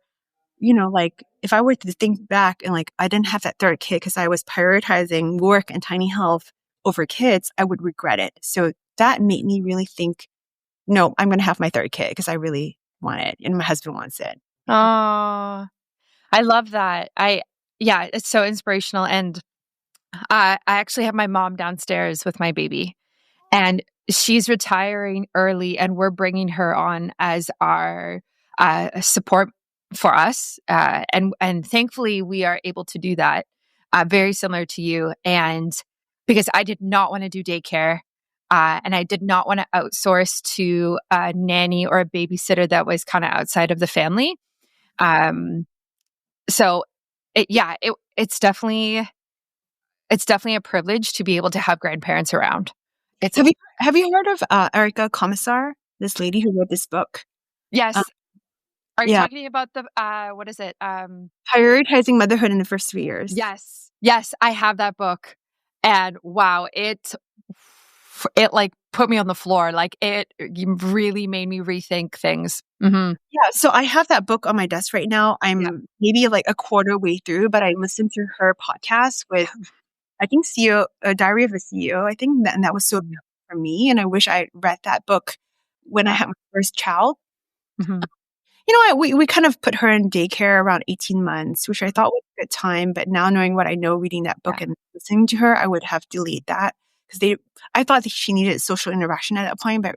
Speaker 1: like if I were to think back and like I didn't have that third kid because I was prioritizing work and tiny health over kids, I would regret it. So that made me really think, no, I'm going to have my third kid because I really want it and my husband wants it.
Speaker 2: Oh, I love that. Yeah, it's so inspirational. And I actually have my mom downstairs with my baby, and she's retiring early, and we're bringing her on as our support for us. And thankfully, we are able to do that. Very similar to you, and because I did not want to do daycare, and I did not want to outsource to a nanny or a babysitter that was kind of outside of the family. Um, so, it's definitely a privilege to be able to have grandparents around. It's
Speaker 1: Have you heard of Erica Commissar, this lady who wrote this book?
Speaker 2: Yes. Are you
Speaker 1: Yeah,
Speaker 2: talking about the what is it?
Speaker 1: prioritizing motherhood in the first 3 years.
Speaker 2: Yes. Yes, I have that book. And wow, it like put me on the floor. Like it really made me rethink things. Mm-hmm.
Speaker 1: Yeah, so I have that book on my desk right now.
Speaker 2: Yeah.
Speaker 1: I'm maybe like a quarter way through, but I listened to her podcast with, I think, CEO, Diary of a CEO. I think that, and that was so good for me. And I wish I read that book when I had my first child.
Speaker 2: Mm-hmm.
Speaker 1: We kind of put her in daycare around 18 months, which I thought was a good time. But now knowing what I know, reading that book and listening to her, I would have delayed that because I thought that she needed social interaction at that point. But,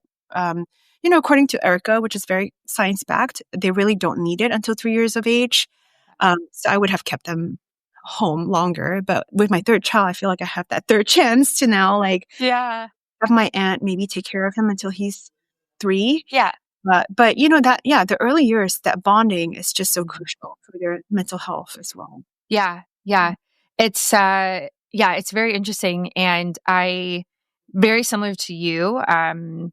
Speaker 1: according to Erica, which is very science backed, they really don't need it until 3 years of age. So I would have kept them home longer. But with my third child, I feel like I have that third chance to now like
Speaker 2: Yeah.
Speaker 1: have my aunt maybe take care of him until he's 3.
Speaker 2: Yeah.
Speaker 1: But the early years, that bonding is just so crucial for their mental health as well.
Speaker 2: Yeah. Yeah. It's it's very interesting. And very similar to you, I'm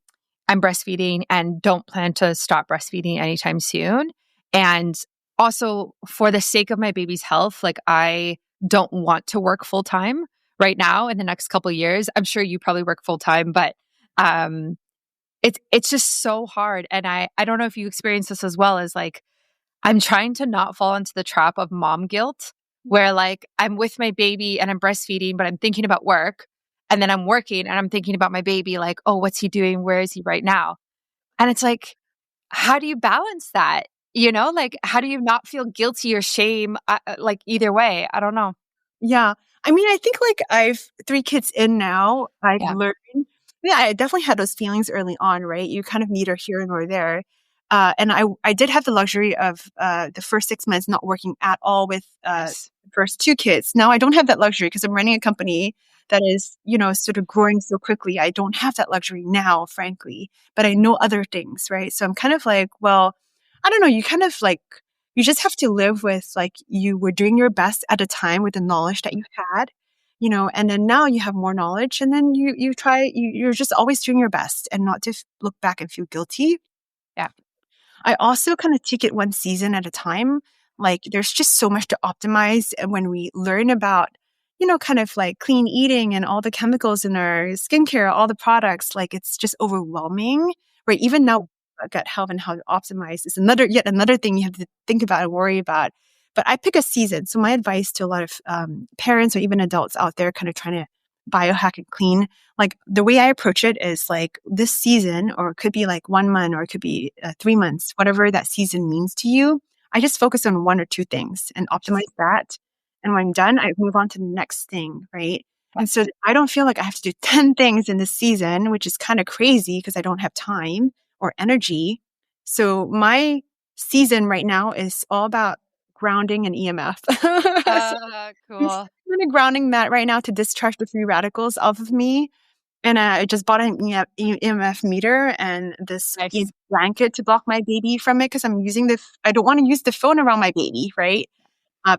Speaker 2: breastfeeding and don't plan to stop breastfeeding anytime soon. And also for the sake of my baby's health, like I don't want to work full time right now in the next couple of years. I'm sure you probably work full time, but um it's just so hard. And I don't know if you experience this as well, as like I'm trying to not fall into the trap of mom guilt where like I'm with my baby and I'm breastfeeding, but I'm thinking about work. And then I'm working and I'm thinking about my baby, like, oh, what's he doing? Where is he right now? And it's like, how do you balance that? Like, how do you not feel guilty or shame? Like, either way, I don't know.
Speaker 1: Yeah. I mean, I think like I've 3 kids in now. I've
Speaker 2: Yeah.
Speaker 1: learned. Yeah, I definitely had those feelings early on, right? You kind of neither here nor there. And I did have the luxury of the first 6 months not working at all with
Speaker 2: Yes.
Speaker 1: the first 2 kids. Now I don't have that luxury because I'm running a company that is, sort of growing so quickly. I don't have that luxury now, frankly, but I know other things, right? So I'm kind of like, well, I don't know. You kind of like, you just have to live with like you were doing your best at a time with the knowledge that you had, and then now you have more knowledge and then you try, you're just always doing your best and not to look back and feel guilty.
Speaker 2: Yeah.
Speaker 1: I also kind of take it one season at a time. Like there's just so much to optimize. And when we learn about, kind of like clean eating and all the chemicals in our skincare, all the products, like it's just overwhelming, right? Even now, gut health and how to optimize is yet another thing you have to think about and worry about. But I pick a season. So my advice to a lot of parents or even adults out there kind of trying to biohack and clean, like the way I approach it is like this season, or it could be like 1 month, or it could be 3 months, whatever that season means to you. I just focus on 1 or 2 things and optimize that. And when I'm done, I move on to the next thing, right? And so I don't feel like I have to do 10 things in this season, which is kind of crazy because I don't have time or energy. So my season right now is all about grounding and EMF. So I'm
Speaker 2: Cool.
Speaker 1: sitting on a grounding mat right now to discharge the free radicals off of me. And I just bought an EMF meter and this
Speaker 2: Nice.
Speaker 1: blanket to block my baby from it because I'm using I don't want to use the phone around my baby, right?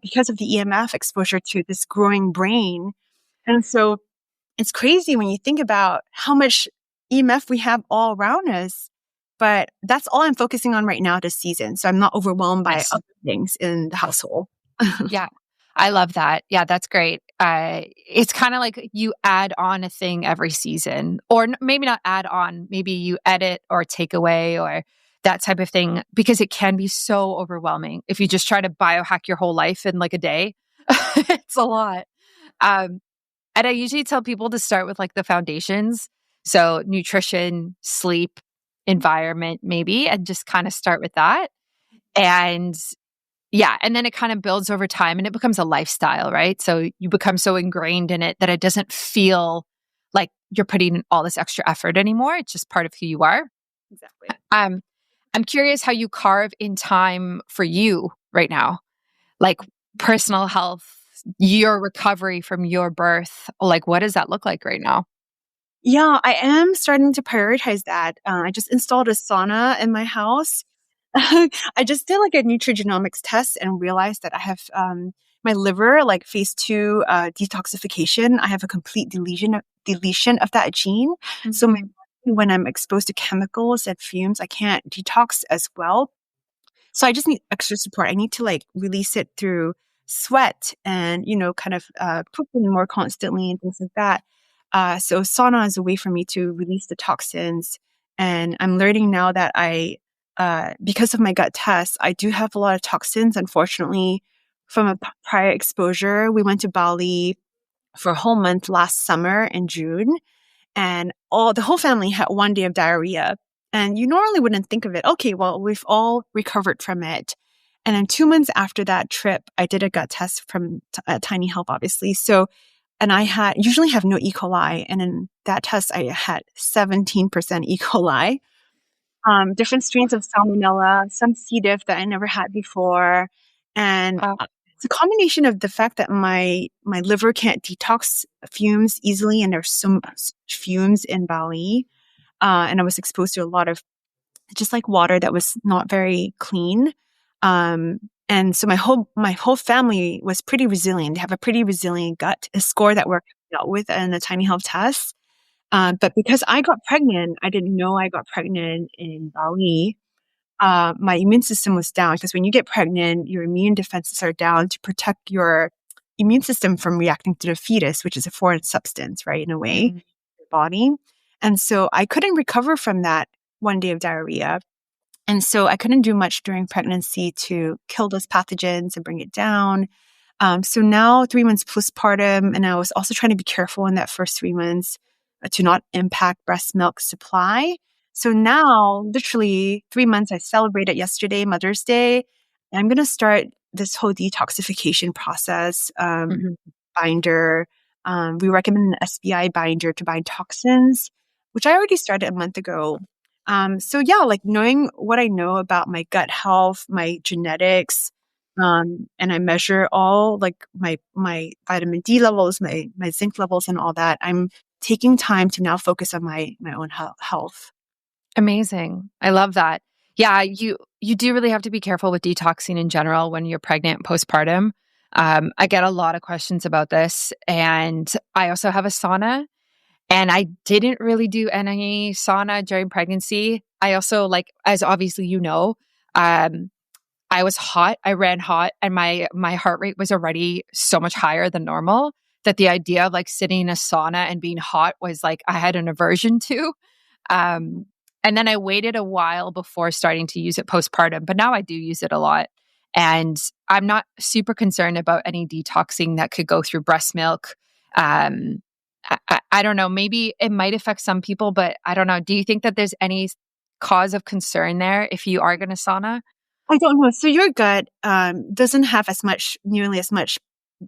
Speaker 1: Because of the EMF exposure to this growing brain. And so it's crazy when you think about how much EMF we have all around us. But that's all I'm focusing on right now this season. So I'm not overwhelmed by
Speaker 2: Nice.
Speaker 1: other things in the household.
Speaker 2: Yeah. I love that. Yeah, that's great. It's kind of like you add on a thing every season, or maybe not add on, maybe you edit or take away or that type of thing, because it can be so overwhelming if you just try to biohack your whole life in like a day. It's a lot. Um, and I usually tell people to start with like the foundations. So nutrition, sleep, environment, maybe, and just kind of start with that. And yeah. And then it kind of builds over time and it becomes a lifestyle, right? So you become so ingrained in it that it doesn't feel like you're putting in all this extra effort anymore. It's just part of who you are.
Speaker 1: Exactly.
Speaker 2: I'm curious how you carve in time for you right now, like personal health, your recovery from your birth. Like, what does that look like right now?
Speaker 1: Yeah, I am starting to prioritize that. I just installed a sauna in my house. I just did like a nutrigenomics test and realized that I have my liver, like phase 2 detoxification. I have a complete deletion of that gene. So
Speaker 2: Mhm.
Speaker 1: when I'm exposed to chemicals and fumes, I can't detox as well. So I just need extra support. I need to like release it through sweat and, kind of pooping more constantly and things like that. So sauna is a way for me to release the toxins. And I'm learning now that because of my gut test, I do have a lot of toxins, unfortunately, from a prior exposure. We went to Bali for a whole month last summer in June, and the whole family had 1 day of diarrhea. And you normally wouldn't think of it. Okay, well, we've all recovered from it. And then 2 months after that trip, I did a gut test from Tiny Help, obviously. So, and I usually have no E. coli. And in that test, I had 17% E. coli, different strains of salmonella, some C. diff that I never had before. And
Speaker 2: Wow.
Speaker 1: it's a combination of the fact that my liver can't detox fumes easily, and there's so much fumes in Bali. And I was exposed to a lot of just like water that was not very clean. And so my whole family was pretty resilient. They have a pretty resilient gut, a score that we're dealt with in the Tiny Health test. But because I got pregnant, I didn't know I got pregnant in Bali. My immune system was down because when you get pregnant, your immune defenses are down to protect your immune system from reacting to the fetus, which is a foreign substance, right? In a way,
Speaker 2: Mm.
Speaker 1: your body. And so I couldn't recover from that 1 day of diarrhea. And so I couldn't do much during pregnancy to kill those pathogens and bring it down. So now 3 months postpartum, and I was also trying to be careful in that first 3 months to not impact breast milk supply. So now, literally 3 months, I celebrated yesterday, Mother's Day. I'm going to start this whole detoxification process,
Speaker 2: Mhm.
Speaker 1: binder. We recommend an SBI binder to bind toxins, which I already started a month ago. So yeah, like knowing what I know about my gut health, my genetics, and I measure all like my vitamin D levels, my zinc levels, and all that. I'm taking time to now focus on my own health.
Speaker 2: Amazing. I love that. Yeah, you do really have to be careful with detoxing in general when you're pregnant postpartum. I get a lot of questions about this, and I also have a sauna. And I didn't really do any sauna during pregnancy. I also like, as obviously um, I was hot. I ran hot, and my heart rate was already so much higher than normal that the idea of like sitting in a sauna and being hot was like I had an aversion to. Um, and then I waited a while before starting to use it postpartum, but now I do use it a lot. And I'm not super concerned about any detoxing that could go through breast milk. Um, I don't know. Maybe it might affect some people, but I don't know. Do you think that there's any cause of concern there if you are going to sauna?
Speaker 1: I don't know. So your gut doesn't have nearly as much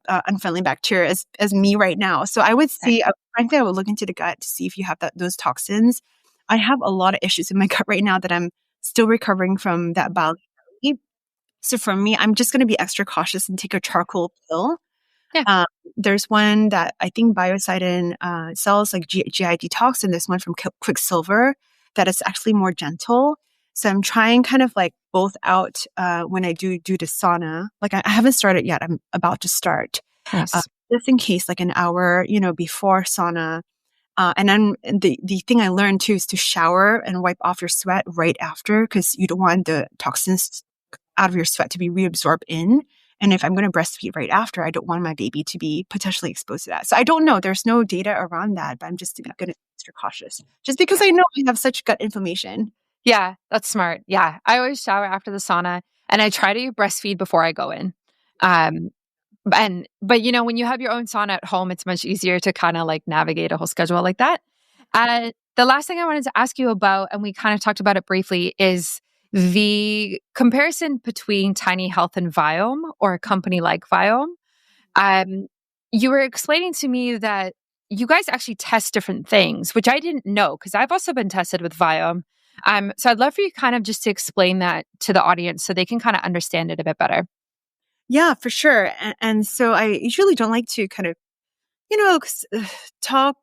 Speaker 1: unfriendly bacteria as me right now. So I would
Speaker 2: Okay.
Speaker 1: see, frankly, I would look into the gut to see if you have those toxins. I have a lot of issues in my gut right now that I'm still recovering from that bowel. So for me, I'm just going to be extra cautious and take a charcoal pill.
Speaker 2: Yeah.
Speaker 1: There's one that I think Biocidin sells, like GI Detox, and there's one from Quicksilver that is actually more gentle. So I'm trying kind of like both out when I do the sauna. Like I haven't started yet. I'm about to start.
Speaker 2: Nice.
Speaker 1: Just in case, like an hour, before sauna. And then the thing I learned too is to shower and wipe off your sweat right after, because you don't want the toxins out of your sweat to be reabsorbed in. And if I'm going to breastfeed right after, I don't want my baby to be potentially exposed to that. So I don't know. There's no data around that, but I'm just going to be extra cautious just because I know I have such gut inflammation.
Speaker 2: Yeah, that's smart. Yeah. I always shower after the sauna and I try to breastfeed before I go in. But when you have your own sauna at home, it's much easier to kind of like navigate a whole schedule like that. The last thing I wanted to ask you about, and we kind of talked about it briefly, is the comparison between Tiny Health and Viome, or a company like Viome. You were explaining to me that you guys actually test different things, which I didn't know because I've also been tested with Viome. So I'd love for you kind of just to explain that to the audience so they can kind of understand it a bit better.
Speaker 1: Yeah, for sure. And so I usually don't like to kind of, talk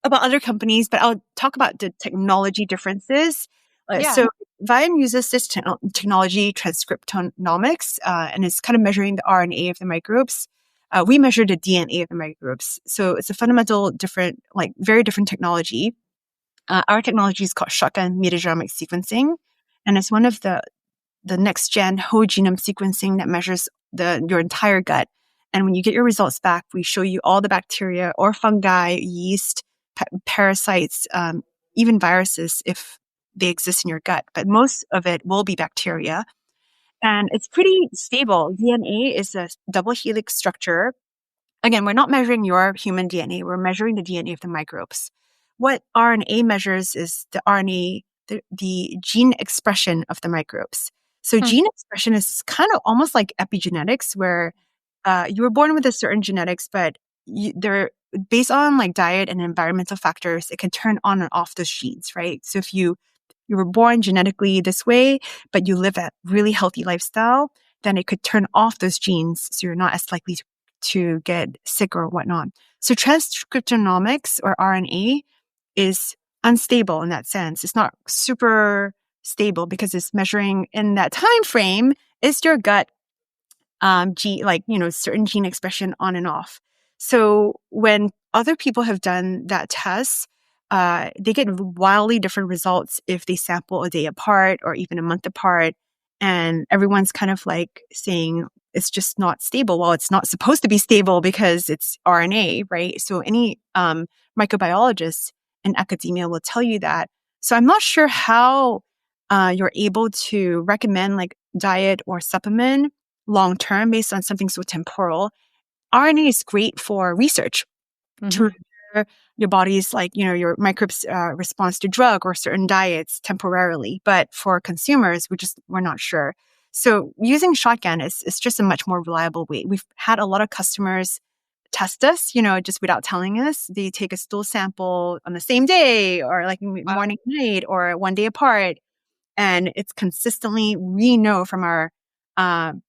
Speaker 1: about other companies, but I'll talk about the technology differences.
Speaker 2: Yeah.
Speaker 1: So Viome uses this technology, transcriptomics, and it's kind of measuring the RNA of the microbes. We measure the DNA of the microbes. So it's a fundamental different, like very different technology. Our technology is called shotgun metagenomic sequencing, and it's one of the next gen whole genome sequencing that measures your entire gut. And when you get your results back, we show you all the bacteria or fungi, yeast, parasites, even viruses if they exist in your gut. But most of it will be bacteria. And it's pretty stable. DNA is a double helix structure. Again, we're not measuring your human DNA. We're measuring the DNA of the microbes. What RNA measures is the RNA, the gene expression of the microbes. So gene expression is kind of almost like epigenetics, where you were born with a certain genetics, but they're based on like diet and environmental factors. It can turn on and off those genes, right? So if you were born genetically this way, but you live a really healthy lifestyle, then it could turn off those genes, so you're not as likely to get sick or whatnot. So transcriptomics, or RNA, is unstable in that sense. It's not super stable because it's measuring in that time frame, is your gut gene, certain gene expression on and off. So when other people have done that test, they get wildly different results if they sample a day apart or even a month apart. And everyone's kind of like saying it's just not stable. Well, it's not supposed to be stable because it's RNA, right? So any microbiologist in academia will tell you that. So I'm not sure how you're able to recommend like diet or supplement long term based on something so temporal. RNA is great for research to repair your body's, your microbes response to drug or certain diets temporarily. But for consumers, we're not sure. So using shotgun is just a much more reliable way. We've had a lot of customers test us, just without telling us. They take a stool sample on the same day, or like morning, night, or one day apart. And it's consistently, we know from our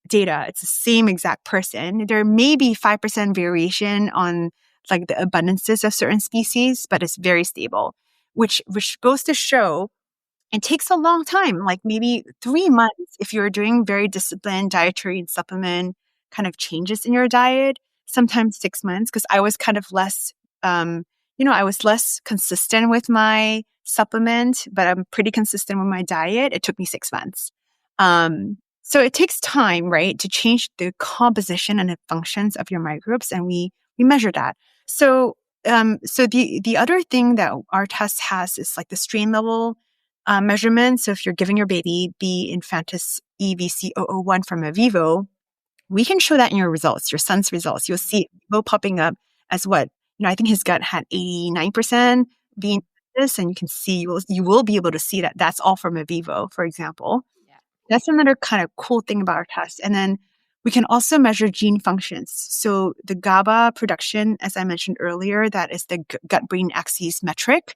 Speaker 1: data, it's the same exact person. There may be 5% variation on like the abundances of certain species, but it's very stable, which goes to show it takes a long time, like maybe 3 months if you're doing very disciplined dietary and supplement kind of changes in your diet, sometimes 6 months, because I was kind of less, I was less consistent with my supplement, but I'm pretty consistent with my diet. It took me 6 months. So it takes time, right, to change the composition and the functions of your microbes, and we measure that. So the other thing that our test has is like the strain level measurement. So if you're giving your baby the infantis EVC001 from Evivo, we can show that in your results, your son's results. You'll see Evivo popping up as what, I think his gut had 89% being this, and you can see, you will be able to see that that's all from Evivo, for example.
Speaker 2: Yeah.
Speaker 1: That's another kind of cool thing about our test. And then we can also measure gene functions. So the GABA production, as I mentioned earlier, that is the gut-brain axis metric.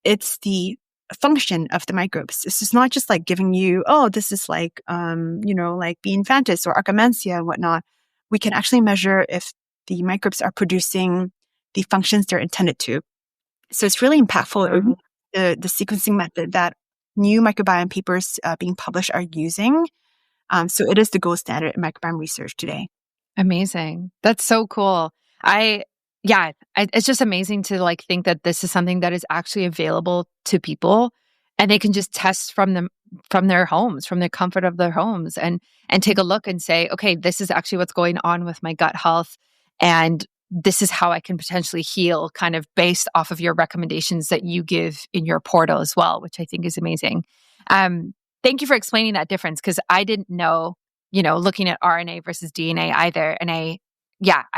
Speaker 1: It's the function of the microbes. This is not just like giving you, oh, this is like, like the infantis or Akkermansia and whatnot. We can actually measure if the microbes are producing the functions they're intended to. So it's really impactful, the sequencing method that new microbiome papers being published are using. So it is the gold standard in microbiome research today.
Speaker 2: Amazing. That's so cool. It's just amazing to like think that this is something that is actually available to people and they can just test from their homes, from the comfort of their homes and take a look and say, okay, this is actually what's going on with my gut health. And this is how I can potentially heal kind of based off of your recommendations that you give in your portal as well, which I think is amazing. Thank you for explaining that difference because I didn't know, looking at RNA versus DNA either. And I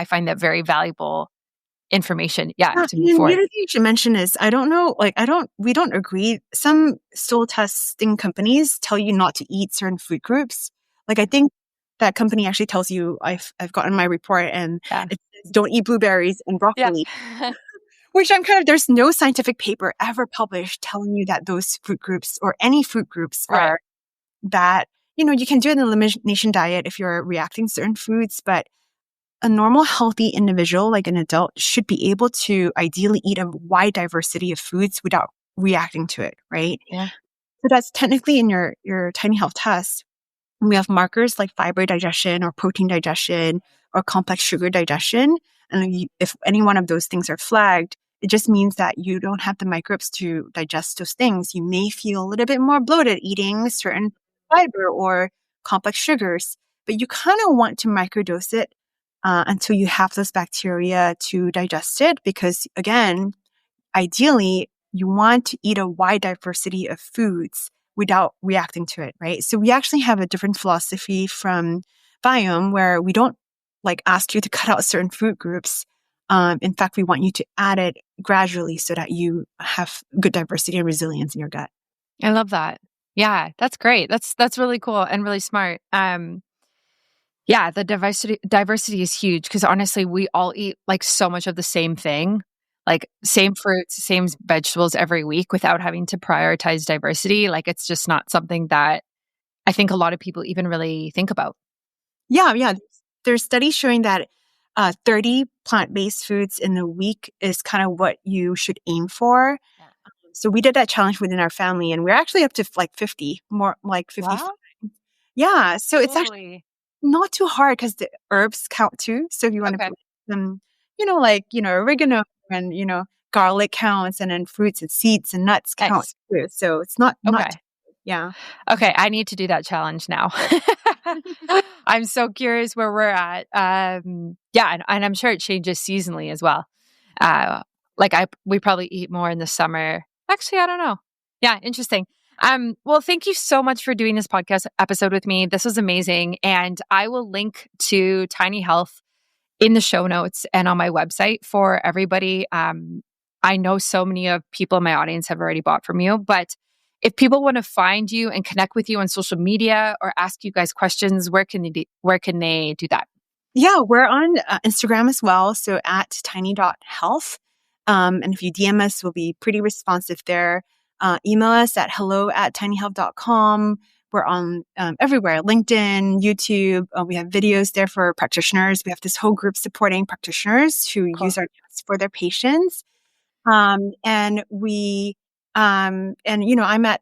Speaker 2: find that very valuable information. Yeah. To move
Speaker 1: The
Speaker 2: forward.
Speaker 1: other thing you should mention is, I don't know, we don't agree. Some stool testing companies tell you not to eat certain food groups. Like I think that company actually tells you, I've gotten my report and it says don't eat blueberries and broccoli.
Speaker 2: Yeah.
Speaker 1: Which there's no scientific paper ever published telling you that those food groups or any food groups are that, you can do an elimination diet if you're reacting to certain foods, but a normal, healthy individual, like an adult, should be able to ideally eat a wide diversity of foods without reacting to it, right?
Speaker 2: Yeah.
Speaker 1: So that's technically in your Tiny Health test. We have markers like fiber digestion or protein digestion or complex sugar digestion. And if any one of those things are flagged, it just means that you don't have the microbes to digest those things. You may feel a little bit more bloated eating certain fiber or complex sugars, but you kind of want to microdose it until you have those bacteria to digest it. Because again, ideally, you want to eat a wide diversity of foods without reacting to it, right? So we actually have a different philosophy from Viome where we don't ask you to cut out certain food groups. In fact, we want you to add it gradually so that you have good diversity and resilience in your gut.
Speaker 2: I love that. Yeah, that's great. That's really cool and really smart. The diversity is huge because honestly, we all eat like so much of the same thing, like same fruits, same vegetables every week without having to prioritize diversity. Like it's just not something that I think a lot of people even really think about.
Speaker 1: Yeah. There's studies showing that 30 plant-based foods in a week is kind of what you should aim for. Yeah. So we did that challenge within our family and we're actually up to like 50, more like 55. Wow. Yeah. So it's actually not too hard because the herbs count too. So if you want to put them, oregano and, garlic counts and then fruits and seeds and nuts count too. So it's not yeah.
Speaker 2: Okay. I need to do that challenge now. I'm so curious where we're at. And I'm sure it changes seasonally as well. We probably eat more in the summer. Actually, I don't know. Yeah. Interesting. Well, thank you so much for doing this podcast episode with me. This was amazing. And I will link to Tiny Health in the show notes and on my website for everybody. I know so many of people in my audience have already bought from you, but if people want to find you and connect with you on social media or ask you guys questions, where can they do that?
Speaker 1: Yeah, we're on Instagram as well. So at tiny.health. And if you DM us, we'll be pretty responsive there. Email us at hello@tinyhealth.com. We're on everywhere, LinkedIn, YouTube. We have videos there for practitioners. We have this whole group supporting practitioners who use our tests for their patients. I'm at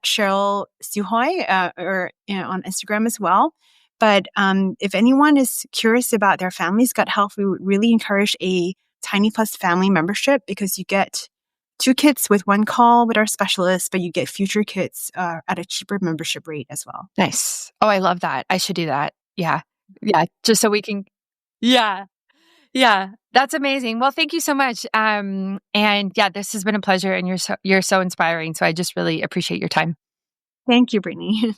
Speaker 1: Cheryl Sew Hoy on Instagram as well. But if anyone is curious about their family's gut health, we would really encourage a Tiny Plus family membership because you get 2 kits with 1 call with our specialist, but you get future kits at a cheaper membership rate as well.
Speaker 2: Nice. Oh, I love that. I should do that. Yeah. Yeah. Just so we can. Yeah. Yeah. That's amazing. Well, thank you so much. This has been a pleasure and you're so inspiring. So I just really appreciate your time.
Speaker 1: Thank you, Brittany.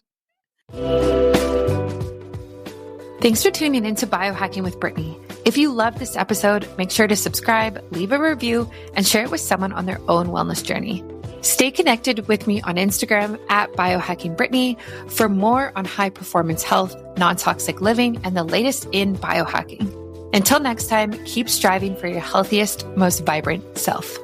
Speaker 2: Thanks for tuning in to Biohacking with Brittany. If you love this episode, make sure to subscribe, leave a review, and share it with someone on their own wellness journey. Stay connected with me on Instagram at BiohackingBrittany for more on high performance health, non-toxic living, and the latest in biohacking. Until next time, keep striving for your healthiest, most vibrant self.